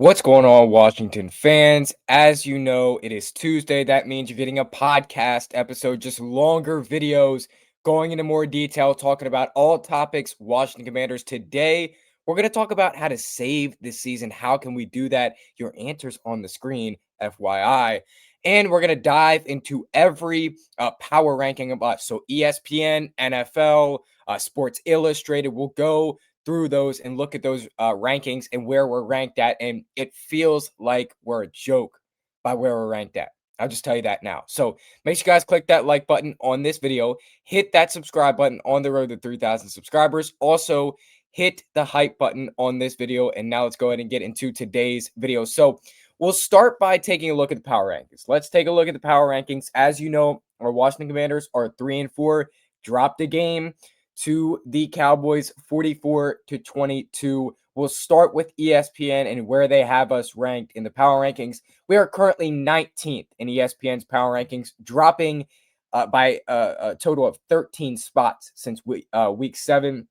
What's going on, Washington fans? As you know, it is Tuesday. That means you're getting a podcast episode, just longer videos going into more detail, talking about all topics Washington Commanders. Today, we're going to talk about how to save this season. How can we do that? Your answers on the screen, FYI. And we're going to dive into every power ranking of us. So ESPN, NFL, Sports Illustrated. We'll go through those and look at those rankings and where we're ranked at. And it feels like we're a joke by where we're ranked at. I'll just tell you that now. So make sure you guys click that like button on this video. Hit that subscribe button on the road to 3,000 subscribers. Also, hit the hype button on this video. And now let's go ahead and get into today's video. So we'll start by taking a look at the power rankings. Let's take a look at the power rankings. As you know, our Washington Commanders are 3-4, dropped a game to the Cowboys 44-22. We'll start with ESPN and where they have us ranked in the power rankings. We are currently 19th in ESPN's power rankings, dropping by a total of 13 spots since week 7.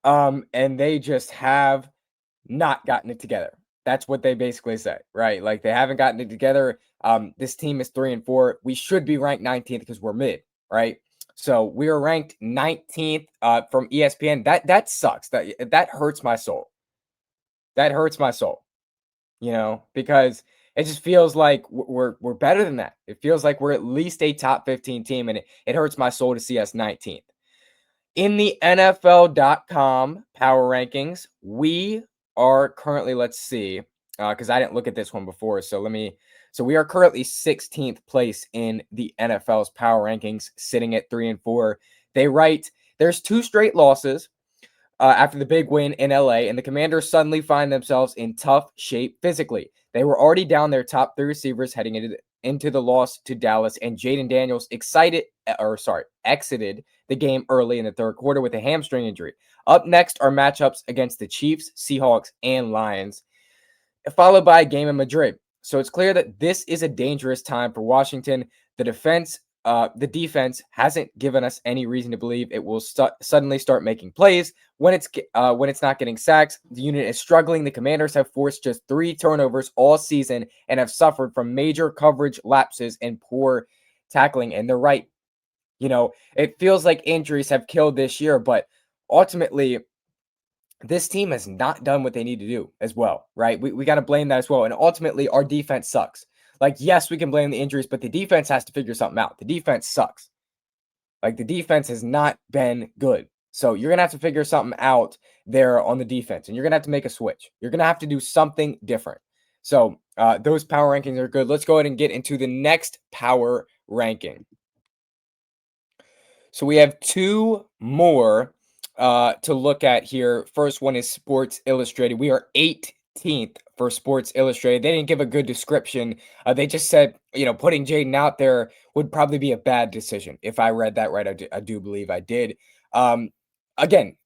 And they just have not gotten it together. That's what they basically say, right? Like they haven't gotten it together. This team is 3-4. We should be ranked 19th because we're mid, right? So we are ranked 19th from ESPN. That sucks. That hurts my soul. That hurts my soul. Because it just feels like we're better than that. It feels like we're at least a top 15 team, and it hurts my soul to see us 19th. In the NFL.com power rankings, we are currently, let's see, because I didn't look at this one before. So we are currently 16th place in the NFL's power rankings, sitting at 3-4. They write, there's 2 straight losses after the big win in LA, and the Commanders suddenly find themselves in tough shape physically. They were already down their top 3 receivers heading into the loss to Dallas, and Jayden Daniels exited the game early in the third quarter with a hamstring injury. Up next are matchups against the Chiefs, Seahawks, and Lions, followed by a game in Madrid. So it's clear that this is a dangerous time for Washington. The defense hasn't given us any reason to believe it will suddenly start making plays. When it's not getting sacks, the unit is struggling. The Commanders have forced just 3 turnovers all season and have suffered from major coverage lapses and poor tackling. And they're right. It feels like injuries have killed this year, but ultimately, this team has not done what they need to do as well, right? We got to blame that as well. And ultimately, our defense sucks. Like, yes, we can blame the injuries, but the defense has to figure something out. The defense sucks. Like, the defense has not been good. So you're going to have to figure something out there on the defense, and you're going to have to make a switch. You're going to have to do something different. So those power rankings are good. Let's go ahead and get into the next power ranking. So we have 2 more to look at here. First one is Sports Illustrated. We are 18th for Sports Illustrated. They didn't give a good description. They just said, putting Jayden out there would probably be a bad decision. If I read that right, I do believe I did. Again,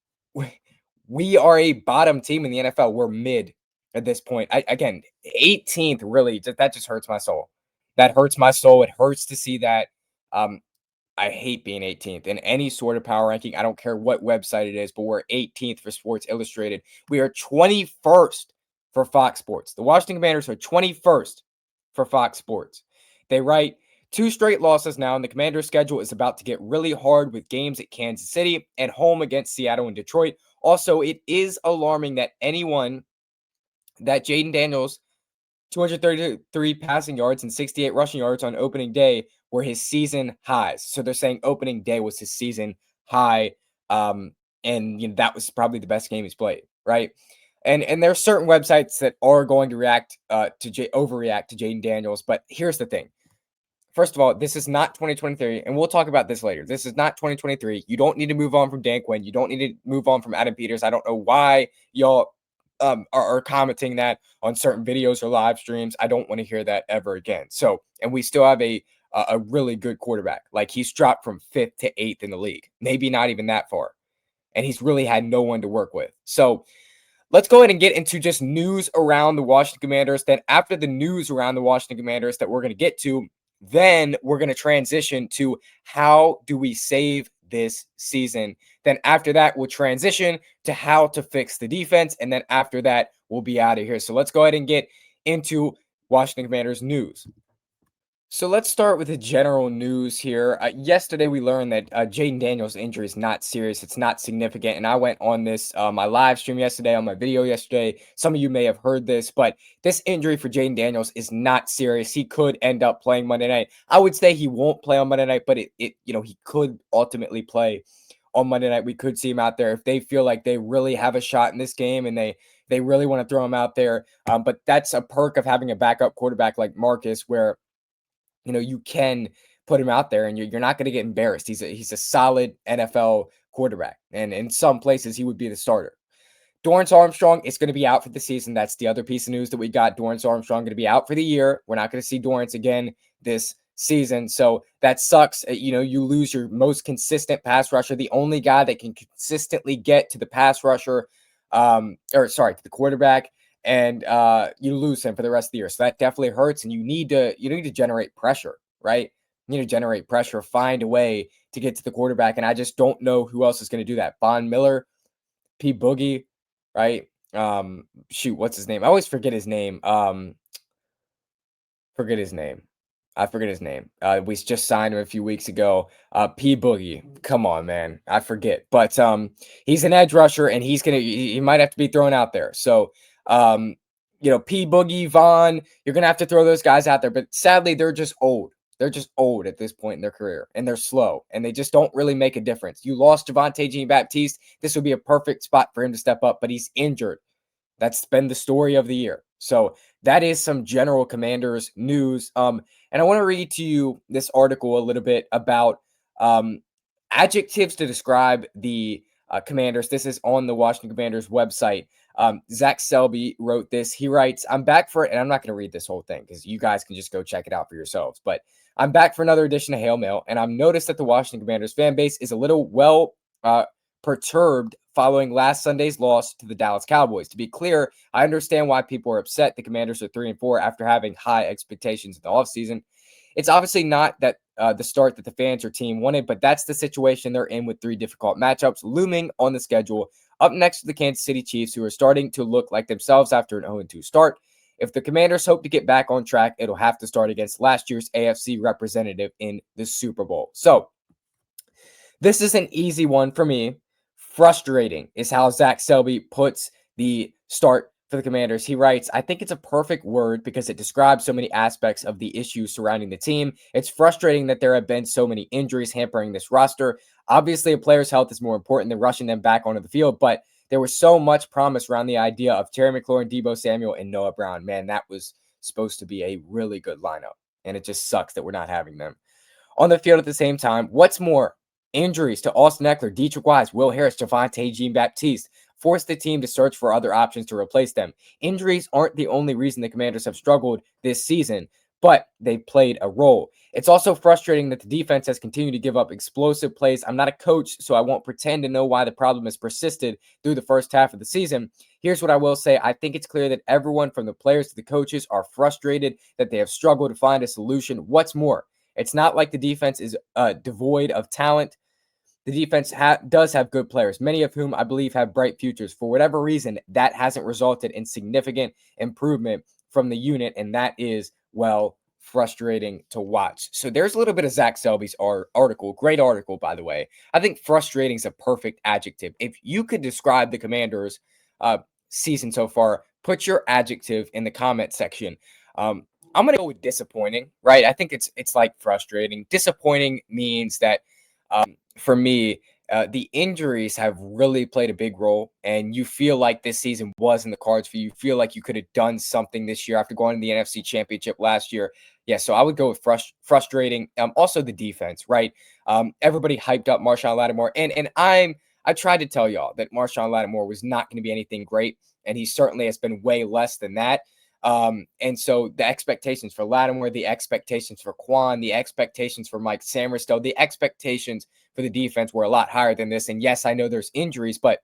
we are a bottom team in the NFL. We're mid at this point. 18th, really, that just hurts my soul. That hurts my soul. It hurts to see that. I hate being 18th in any sort of power ranking. I don't care what website it is, but we're 18th for Sports Illustrated. We are 21st for Fox Sports. The Washington Commanders are 21st for Fox Sports. They write 2 straight losses now, and the Commanders' schedule is about to get really hard with games at Kansas City and home against Seattle and Detroit. Also, it is alarming that Jayden Daniels, 233 passing yards and 68 rushing yards on opening day were his season highs. So they're saying opening day was his season high. And that was probably the best game he's played, right? And there are certain websites that are going to overreact to Jayden Daniels. But here's the thing. First of all, this is not 2023, and we'll talk about this later. This is not 2023. You don't need to move on from Dan Quinn. You don't need to move on from Adam Peters. I don't know why y'all are commenting that on certain videos or live streams. I don't want to hear that ever again. So, and we still have a really good quarterback. Like, he's dropped from 5th to 8th in the league, maybe not even that far. And he's really had no one to work with. So let's go ahead and get into just news around the Washington Commanders. Then after the news around the Washington Commanders that we're going to get to, then we're going to transition to how do we save this season. Then after that, we'll transition to how to fix the defense. And then after that, we'll be out of here. So let's go ahead and get into Washington Commanders news. So let's start with the general news here. Yesterday, we learned that Jaden Daniels' injury is not serious. It's not significant. And I went on this, my live stream yesterday, on my video yesterday. Some of you may have heard this, but this injury for Jaden Daniels is not serious. He could end up playing Monday night. I would say he won't play on Monday night, but he could ultimately play on Monday night. We could see him out there if they feel like they really have a shot in this game and they really want to throw him out there. But that's a perk of having a backup quarterback like Marcus, where you can put him out there and you're not going to get embarrassed. He's a solid NFL quarterback, and in some places he would be the starter. Dorance Armstrong is going to be out for the season. That's the other piece of news that we got. Dorance Armstrong going to be out for the year. We're not going to see Dorance again this season. So that sucks. You lose your most consistent pass rusher, the only guy that can consistently get to the pass rusher, to the quarterback, and you lose him for the rest of the year. So that definitely hurts, and you need to generate pressure, right? You need to generate pressure, find a way to get to the quarterback, and I just don't know who else is going to do that. Von Miller, P. Boogie, right? What's his name? I always forget his name. Forget his name. I forget his name. We just signed him a few weeks ago. P. Boogie. Come on, man. I forget. But he's an edge rusher, and he might have to be thrown out there. So P. Boogie, Vaughn, you're gonna have to throw those guys out there. But sadly, they're just old. They're just old at this point in their career, and they're slow, and they just don't really make a difference. You lost Javonte Jean-Baptiste. This would be a perfect spot for him to step up, but he's injured. That's been the story of the year. So that is some general Commanders news. And I want to read to you this article a little bit about adjectives to describe the Commanders. This is on the Washington Commanders website. Zach Selby wrote this. He writes, "I'm back for it," and I'm not going to read this whole thing because you guys can just go check it out for yourselves. But I'm back for another edition of Hail Mail, and I've noticed that the Washington Commanders fan base is a little perturbed following last Sunday's loss to the Dallas Cowboys. To be clear, I understand why people are upset. The Commanders are 3-4 after having high expectations in the offseason. It's obviously not that the start that the fans or team wanted, but that's the situation they're in with 3 difficult matchups looming on the schedule. Up next to the Kansas City Chiefs, who are starting to look like themselves after an 0-2 start. If the Commanders hope to get back on track, it'll have to start against last year's AFC representative in the Super Bowl. So this is an easy one for me. Frustrating is how Zach Selby puts the start for the Commanders. He writes, "I think it's a perfect word because it describes so many aspects of the issues surrounding the team. It's frustrating that there have been so many injuries hampering this roster. Obviously, a player's health is more important than rushing them back onto the field, but there was so much promise around the idea of Terry McLaurin, Deebo Samuel, and Noah Brown. Man, that was supposed to be a really good lineup, and it just sucks that we're not having them on the field at the same time. What's more, injuries to Austin Ekeler, Deatrich Wise, Will Harris, Javonte Jean-Baptiste forced the team to search for other options to replace them. Injuries aren't the only reason the Commanders have struggled this season, but they played a role. It's also frustrating that the defense has continued to give up explosive plays. I'm not a coach, so I won't pretend to know why the problem has persisted through the first half of the season. Here's what I will say. I think it's clear that everyone from the players to the coaches are frustrated that they have struggled to find a solution. What's more, it's not like the defense is devoid of talent. The defense does have good players, many of whom I believe have bright futures. For whatever reason, that hasn't resulted in significant improvement from the unit, and that is, well, frustrating to watch." So there's a little bit of Zach Selby's article. Great article, by the way. I think frustrating is a perfect adjective. If you could describe the Commanders' season so far, put your adjective in the comment section. I'm going to go with disappointing, right? I think it's like frustrating. Disappointing means that for me, the injuries have really played a big role, and you feel like this season was in the cards for you. You feel like you could have done something this year after going to the NFC Championship last year. Yeah, so I would go with frustrating. Also the defense, right? Everybody hyped up Marshawn Lattimore, and I tried to tell y'all that Marshawn Lattimore was not going to be anything great, and he certainly has been way less than that. And so the expectations for Lattimore, the expectations for Quan, the expectations for Mike Samerstow, the expectations for the defense were a lot higher than this. And yes, I know there's injuries, but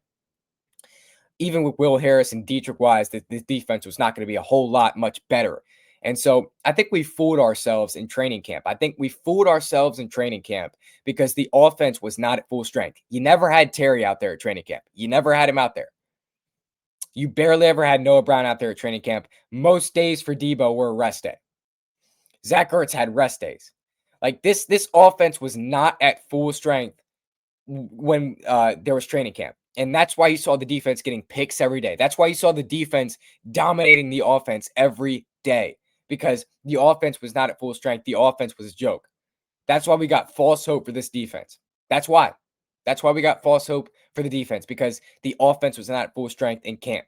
even with Will Harris and Deatrich Wise, the defense was not going to be a whole lot much better. And so I think we fooled ourselves in training camp. I think we fooled ourselves in training camp because the offense was not at full strength. You never had Terry out there at training camp. You never had him out there. You barely ever had Noah Brown out there at training camp. Most days for Debo were a rest day. Zach Ertz had rest days. Like this offense was not at full strength when there was training camp. And that's why you saw the defense getting picks every day. That's why you saw the defense dominating the offense every day because the offense was not at full strength. The offense was a joke. That's why we got false hope for this defense. That's why. That's why we got false hope for the defense because the offense was not at full strength in camp.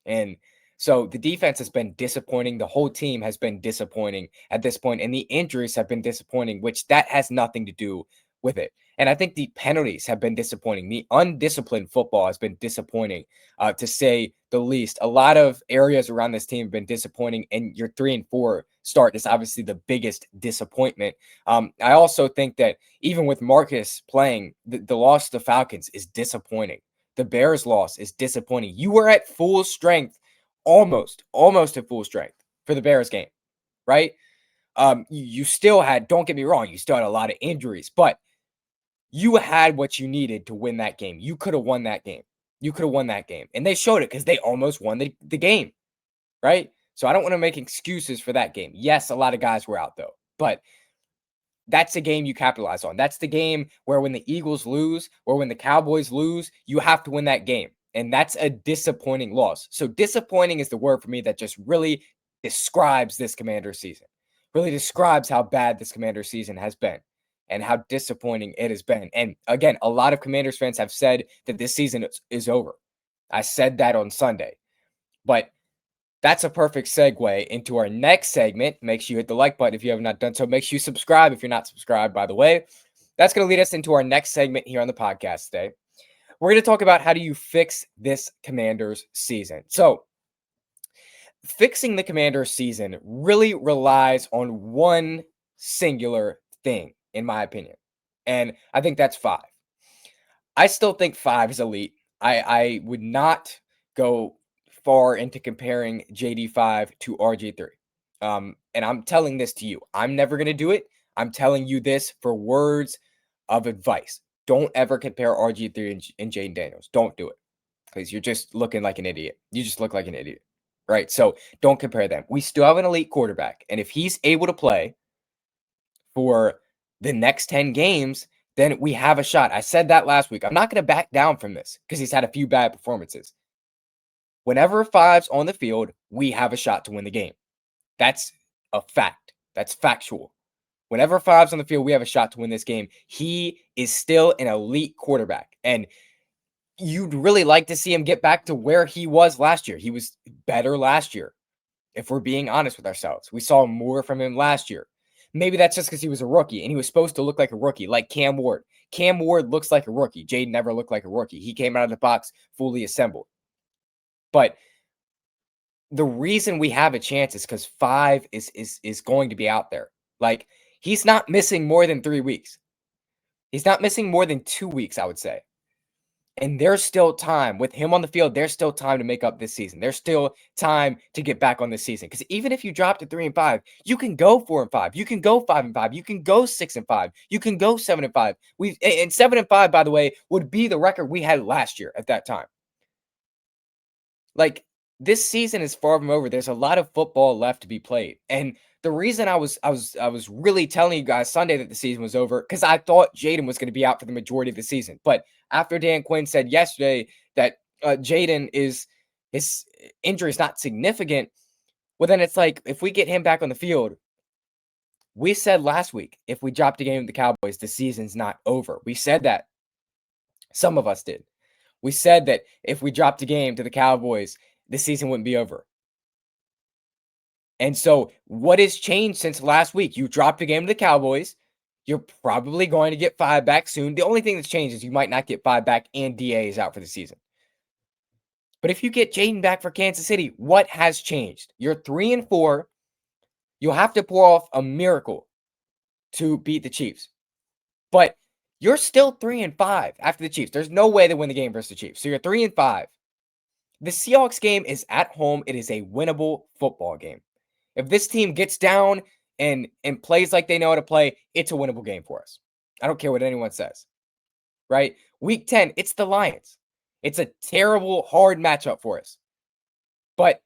And so the defense has been disappointing. The whole team has been disappointing at this point, and the injuries have been disappointing, which that has nothing to do with it. And I think the penalties have been disappointing. The undisciplined football has been disappointing, to say the least. A lot of areas around this team have been disappointing, and your 3-4 start is obviously the biggest disappointment. I also think that even with Marcus playing, the loss to the Falcons is disappointing. The Bears loss is disappointing. You were at full strength, almost at full strength for the Bears game, right? You still had, don't get me wrong, you still had a lot of injuries, but you had what you needed to win that game. You could have won that game. You could have won that game. And they showed it because they almost won the game, right? So I don't want to make excuses for that game. Yes, a lot of guys were out though, but that's a game you capitalize on. That's the game where when the Eagles lose or when the Cowboys lose, you have to win that game. And that's a disappointing loss. So disappointing is the word for me that just really describes this Commander season. Really describes how bad this Commander season has been and how disappointing it has been. And again, a lot of Commanders fans have said that this season is over. I said that on Sunday. But that's a perfect segue into our next segment. Make sure you hit the like button if you have not done so. Make sure you subscribe if you're not subscribed, by the way. That's going to lead us into our next segment here on the podcast today. We're going to talk about how do you fix this Commanders season. So, fixing the Commanders season really relies on one singular thing, in my opinion. And I think that's 5. I still think 5 is elite. I would not go far into comparing JD5 to RG3. And I'm telling this to you. I'm never going to do it. I'm telling you this for words of advice. Don't ever compare RG3 and Jaden Daniels. Don't do it because you're just looking like an idiot. You just look like an idiot, right? So don't compare them. We still have an elite quarterback. And if he's able to play for the next 10 games, then we have a shot. I said that last week. I'm not going to back down from this because he's had a few bad performances. Whenever 5's on the field, we have a shot to win the game. That's a fact. That's factual. Whenever 5's on the field, we have a shot to win this game. He is still an elite quarterback. And you'd really like to see him get back to where he was last year. He was better last year, if we're being honest with ourselves. We saw more from him last year. Maybe that's just because he was a rookie and he was supposed to look like a rookie, like Cam Ward. Cam Ward looks like a rookie. Jaden never looked like a rookie. He came out of the box fully assembled. But the reason we have a chance is because 5 is going to be out there. Like, he's not missing more than 3 weeks. He's not missing more than 2 weeks, I would say. And there's still time with him on the field. There's still time to make up this season. There's still time to get back on this season. Because even if you drop to 3-5, you can go 4-5. You can go 5-5. You can go 6-5. You can go 7-5. And 7-5, by the way, would be the record we had last year at that time. Like, this season is far from over. There's a lot of football left to be played. And the reason I was really telling you guys Sunday that the season was over because I thought Jaden was going to be out for the majority of the season. But after Dan Quinn said yesterday that Jaden his injury is not significant, well then it's like if we get him back on the field, we said last week if we dropped a game with the Cowboys, the season's not over. We said that. Some of us did. We said that if we dropped a game to the Cowboys, the season wouldn't be over. And so what has changed since last week? You dropped a game to the Cowboys. You're probably going to get 5 back soon. The only thing that's changed is you might not get 5 back and DA is out for the season. But if you get Jaden back for Kansas City, what has changed? You're 3-4. You'll have to pull off a miracle to beat the Chiefs. But you're still 3-5 after the Chiefs. There's no way they win the game versus the Chiefs. So you're 3-5. The Seahawks game is at home. It is a winnable football game. If this team gets down and plays like they know how to play, it's a winnable game for us. I don't care what anyone says, right? Week 10, it's the Lions. It's a terrible, hard matchup for us. But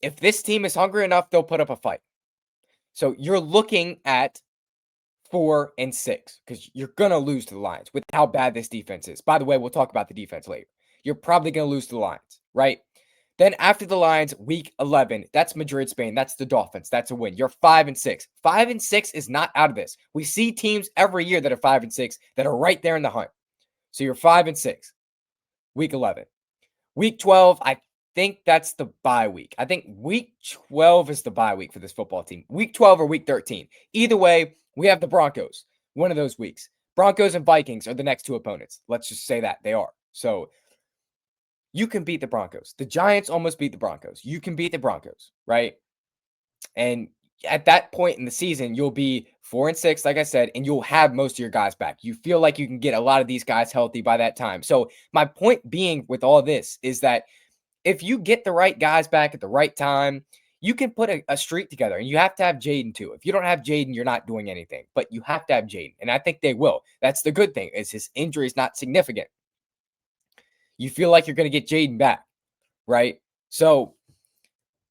if this team is hungry enough, they'll put up a fight. So you're looking at 4-6 because you're going to lose to the Lions with how bad this defense is. By the way, we'll talk about the defense later. You're probably going to lose to the Lions, right? Then after the Lions, week 11, that's Madrid, Spain. That's the Dolphins. That's a win. You're 5-6. 5-6 is not out of this. We see teams every year that are 5-6 that are right there in the hunt. So you're 5-6, week 11. Week 12, I think that's the bye week. I think week 12 is the bye week for this football team. Week 12 or week 13. Either way, we have the Broncos, one of those weeks. Broncos and Vikings are the next two opponents. Let's just say that they are. So you can beat the Broncos. The Giants almost beat the Broncos. You can beat the Broncos, right? And at that point in the season, you'll be 4-6, like I said, and you'll have most of your guys back. You feel like you can get a lot of these guys healthy by that time. So my point being with all this is that if you get the right guys back at the right time, you can put a streak together. And you have to have Jaden too. If you don't have Jaden, you're not doing anything. But you have to have Jaden. And I think they will. That's the good thing, is his injury is not significant. You feel like you're going to get Jaden back, right? So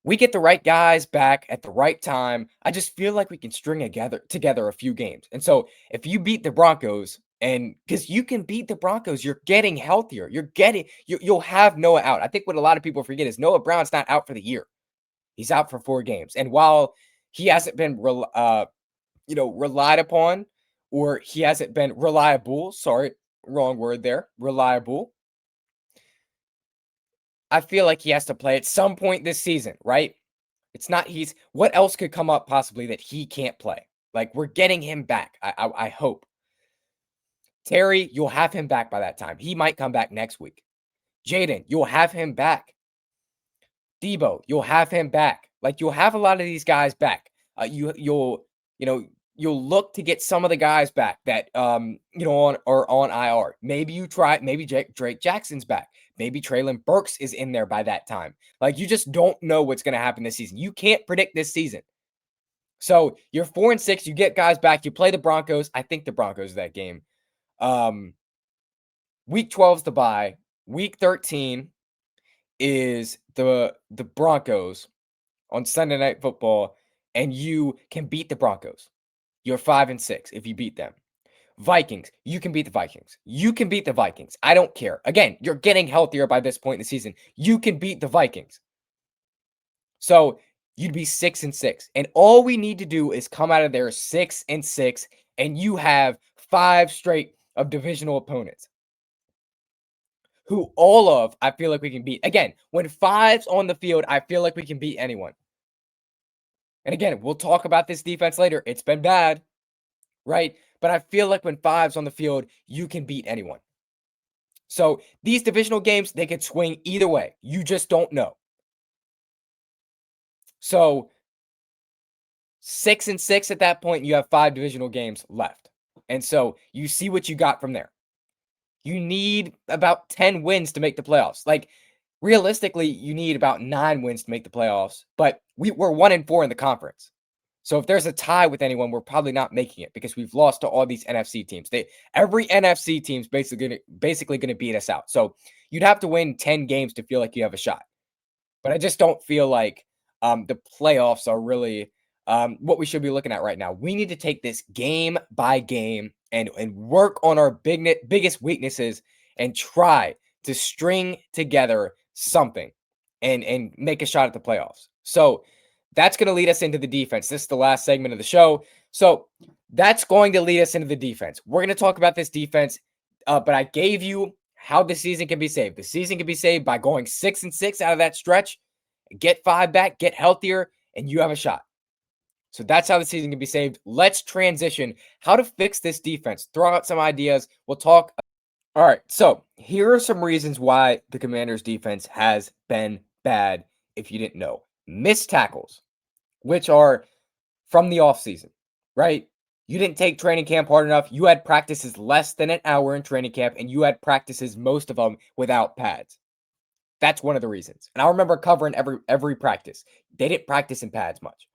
we get the right guys back at the right time. I just feel like we can string together a few games. And so if you beat the Broncos, and because you can beat the Broncos, you're getting healthier. You'll have Noah out. I think what a lot of people forget is Noah Brown's not out for the year. He's out for 4 games. And while he hasn't been relied upon, or he hasn't been reliable, sorry, wrong word there, reliable, I feel like he has to play at some point this season, right? It's not what else could come up possibly that he can't play? Like, we're getting him back. I hope. Terry, you'll have him back by that time. He might come back next week. Jaden, you'll have him back. Debo, you'll have him back. Like, you'll have a lot of these guys back. You'll look to get some of the guys back that are on IR. Maybe you try. Maybe Drake Jackson's back. Maybe Treylon Burks is in there by that time. Like, you just don't know what's going to happen this season. You can't predict this season. So you're 4-6. You get guys back. You play the Broncos. I think the Broncos that game. Week 12 is the bye. Week 13 is the Broncos on Sunday Night Football, and you can beat the Broncos. You're 5-6 if you beat them. Vikings, you can beat the Vikings. You can beat the Vikings. I don't care. Again, you're getting healthier by this point in the season. You can beat the Vikings. So you'd be 6-6. And all we need to do is come out of there 6-6, and you have 5 straight of divisional opponents who I feel like we can beat. Again, when 5's on the field, I feel like we can beat anyone. And again, we'll talk about this defense later. It's been bad, right? But I feel like when 5's on the field, you can beat anyone. So these divisional games, they could swing either way. You just don't know. So 6-6 at that point, you have 5 divisional games left. And so you see what you got from there. You need about 10 wins to make the playoffs. Like, realistically, you need about 9 wins to make the playoffs. But we're 1-4 in the conference. So if there's a tie with anyone, we're probably not making it because we've lost to all these NFC teams. Every NFC team's basically going to beat us out. So you'd have to win 10 games to feel like you have a shot. But I just don't feel like the playoffs are really what we should be looking at right now. We need to take this game by game and work on our biggest weaknesses and try to string together something and make a shot at the playoffs. So that's going to lead us into the defense. This is the last segment of the show. So that's going to lead us into the defense. We're going to talk about this defense, but I gave you how the season can be saved. The season can be saved by going 6-6 out of that stretch, get 5 back, get healthier, and you have a shot. So that's how the season can be saved. Let's transition how to fix this defense. Throw out some ideas. We'll talk. All right. So here are some reasons why the Commanders defense has been bad. If you didn't know, missed tackles, which are from the offseason, right? You didn't take training camp hard enough. You had practices less than an hour in training camp, and you had practices, most of them, without pads. That's one of the reasons. And I remember covering every practice. They didn't practice in pads much.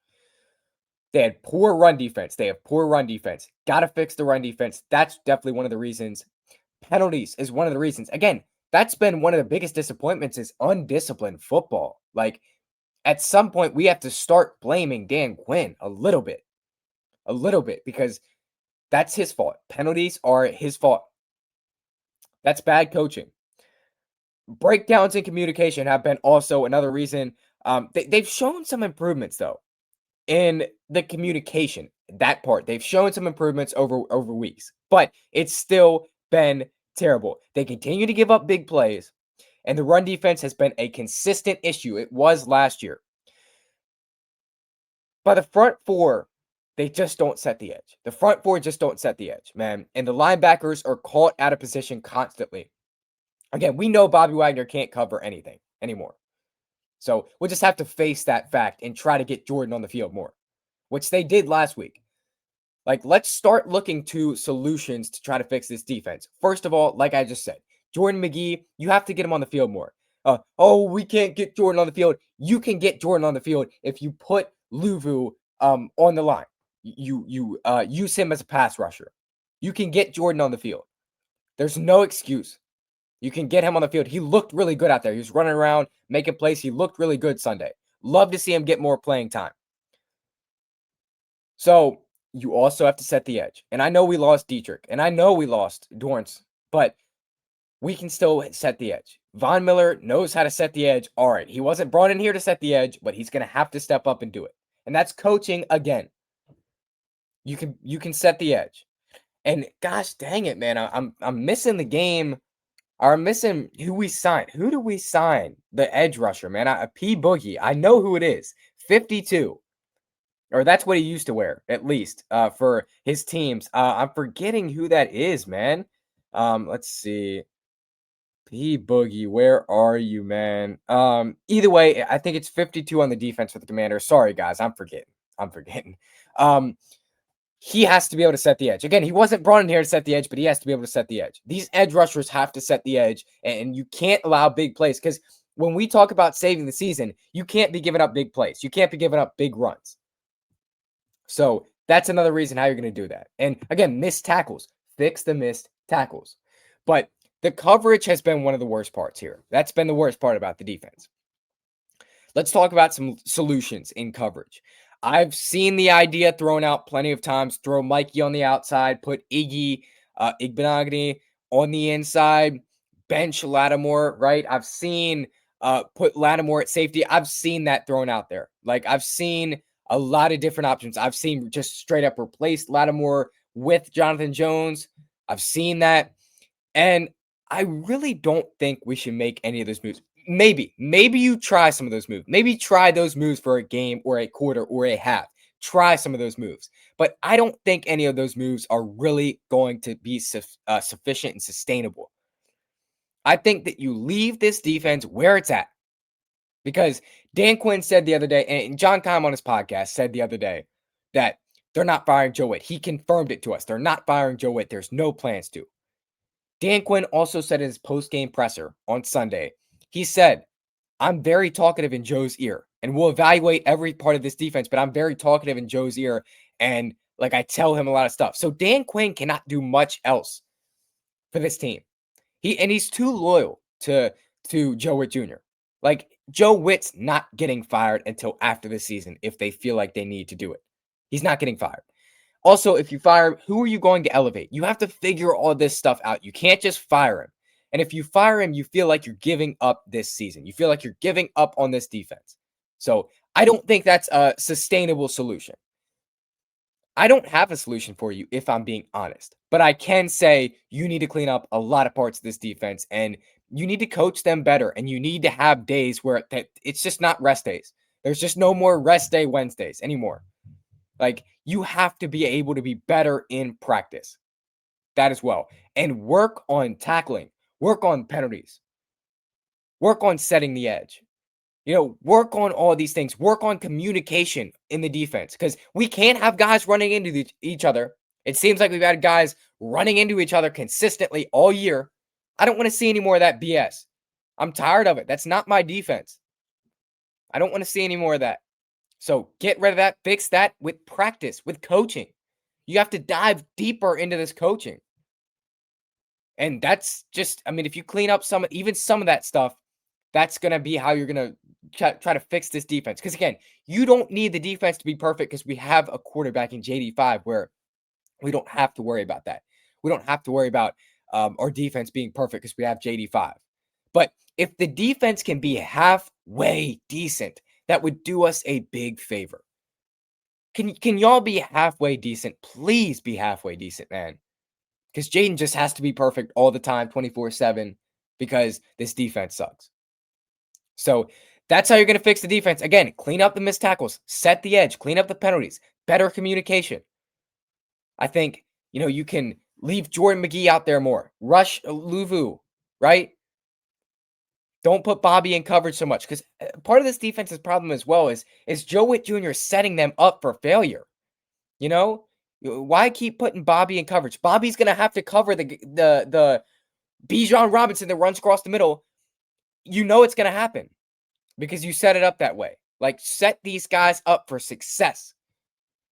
They had poor run defense. They have poor run defense. Got to fix the run defense. That's definitely one of the reasons. Penalties is one of the reasons. Again, that's been one of the biggest disappointments is undisciplined football. Like at some point we have to start blaming Dan Quinn a little bit because that's his fault. Penalties are his fault. That's bad coaching. Breakdowns in communication have been also another reason. They've shown some improvements though in the communication. That part they've shown some improvements over weeks, but it's still been terrible. They continue to give up big plays, and the run defense has been a consistent issue. It was last year, but the front four they just don't set the edge. The front four just don't set the edge, man. And the linebackers are caught out of position constantly. Again, we know Bobby Wagner can't cover anything anymore. So we'll just have to face that fact and try to get Jordan on the field more, which they did last week. Like, let's start looking to solutions to try to fix this defense. First of all, like I just said, Jordan Magee, you have to get him on the field more. We can't get Jordan on the field. You can get Jordan on the field if you put Luvu on the line. You use him as a pass rusher. You can get Jordan on the field. There's no excuse. You can get him on the field. He looked really good out there. He was running around, making plays. He looked really good Sunday. Love to see him get more playing time. So you also have to set the edge. And I know we lost Dietrich, and I know we lost Dorrance, but we can still set the edge. Von Miller knows how to set the edge. All right, he wasn't brought in here to set the edge, but he's going to have to step up and do it. And that's coaching again. You can set the edge. And gosh dang it, man, I'm missing the game. I'm missing who we signed. Who do we sign? The edge rusher, man. P Boogie. I know who it is. 52. Or that's what he used to wear, at least, for his teams. I'm forgetting who that is, man. Let's see. P Boogie, where are you, man? Either way, I think it's 52 on the defense for the Commanders. Sorry, guys, I'm forgetting. He has to be able to set the edge. Again, he wasn't brought in here to set the edge, but he has to be able to set the edge. These edge rushers have to set the edge, and you can't allow big plays because when we talk about saving the season, you can't be giving up big plays. You can't be giving up big runs. So that's another reason how you're going to do that. And again, missed tackles. Fix the missed tackles. But the coverage has been one of the worst parts here. That's been the worst part about the defense. Let's talk about some solutions in coverage. I've seen the idea thrown out plenty of times. Throw Mikey on the outside, put Igbinoghene on the inside, bench Lattimore, right? I've seen put Lattimore at safety. I've seen that thrown out there. Like I've seen a lot of different options. I've seen just straight up replace Lattimore with Jonathan Jones. I've seen that. And I really don't think we should make any of those moves. Maybe you try some of those moves. Maybe try those moves for a game or a quarter or a half. Try some of those moves. But I don't think any of those moves are really going to be sufficient and sustainable. I think that you leave this defense where it's at. Because Dan Quinn said the other day, and John Keim on his podcast said the other day that they're not firing Joe Whitt. He confirmed it to us. They're not firing Joe Whitt. There's no plans to. Dan Quinn also said in his post-game presser on Sunday, he said, I'm very talkative in Joe's ear, and we'll evaluate every part of this defense, but I'm very talkative in Joe's ear, and like I tell him a lot of stuff. So Dan Quinn cannot do much else for this team. He's too loyal to Joe Whitt Jr. Like Joe Whitt's not getting fired until after the season if they feel like they need to do it. He's not getting fired. Also, if you fire him, who are you going to elevate? You have to figure all this stuff out. You can't just fire him. And if you fire him, you feel like you're giving up this season. You feel like you're giving up on this defense. So I don't think that's a sustainable solution. I don't have a solution for you if I'm being honest, but I can say you need to clean up a lot of parts of this defense and you need to coach them better and you need to have days where it's just not rest days. There's just no more rest day Wednesdays anymore. Like you have to be able to be better in practice. That as well. And work on tackling, work on penalties, work on setting the edge. Work on all these things. Work on communication in the defense because we can't have guys running into each other. It seems like we've had guys running into each other consistently all year. I don't want to see any more of that BS. I'm tired of it. That's not my defense. I don't want to see any more of that. So get rid of that, fix that with practice, with coaching. You have to dive deeper into this coaching. And that's just, I mean, if you clean up even some of that stuff, that's going to be how you're going to try to fix this defense. Because again, you don't need the defense to be perfect because we have a quarterback in JD5 where we don't have to worry about that. We don't have to worry about our defense being perfect because we have JD5. But if the defense can be halfway decent, that would do us a big favor. Can y'all be halfway decent? Please be halfway decent, man. Because Jaden just has to be perfect all the time, 24/7, because this defense sucks. So that's how you're going to fix the defense. Again, clean up the missed tackles, set the edge, clean up the penalties, better communication. I think, you can leave Jordan McGee out there more. Rush Luvu, right? Don't put Bobby in coverage so much because part of this defense's problem as well is Joe Witt Jr. setting them up for failure. Why keep putting Bobby in coverage? Bobby's gonna have to cover the Bijan Robinson that runs across the middle. It's gonna happen because you set it up that way. Like, set these guys up for success.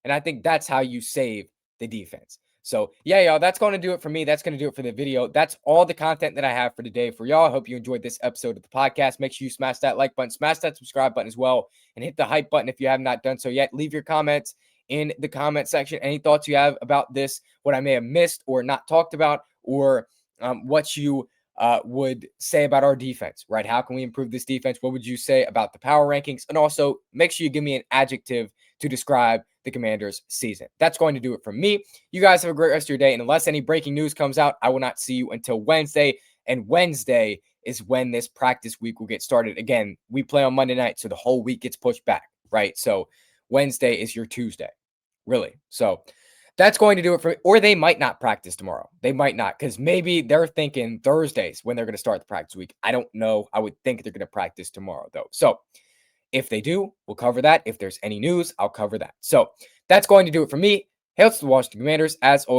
And I think that's how you save the defense. So, yeah, y'all, that's going to do it for me. That's going to do it for the video. That's all the content that I have for today for y'all. I hope you enjoyed this episode of the podcast. Make sure you smash that like button, smash that subscribe button as well, and hit the hype button if you have not done so yet. Leave your comments in the comment section. Any thoughts you have about this, what I may have missed or not talked about, or what you would say about our defense, right? How can we improve this defense? What would you say about the power rankings? And also, make sure you give me an adjective to describe the Commanders season. That's going to do it for me. You guys have a great rest of your day. And unless any breaking news comes out, I will not see you until Wednesday. And Wednesday is when this practice week will get started. Again, we play on Monday night, so the whole week gets pushed back, right? So Wednesday is your Tuesday, really. So that's going to do it for me. Or they might not practice tomorrow. They might not, because maybe they're thinking Thursdays when they're going to start the practice week. I don't know. I would think they're going to practice tomorrow, though. So if they do, we'll cover that. If there's any news, I'll cover that. So that's going to do it for me. Hail to the Washington Commanders. As always,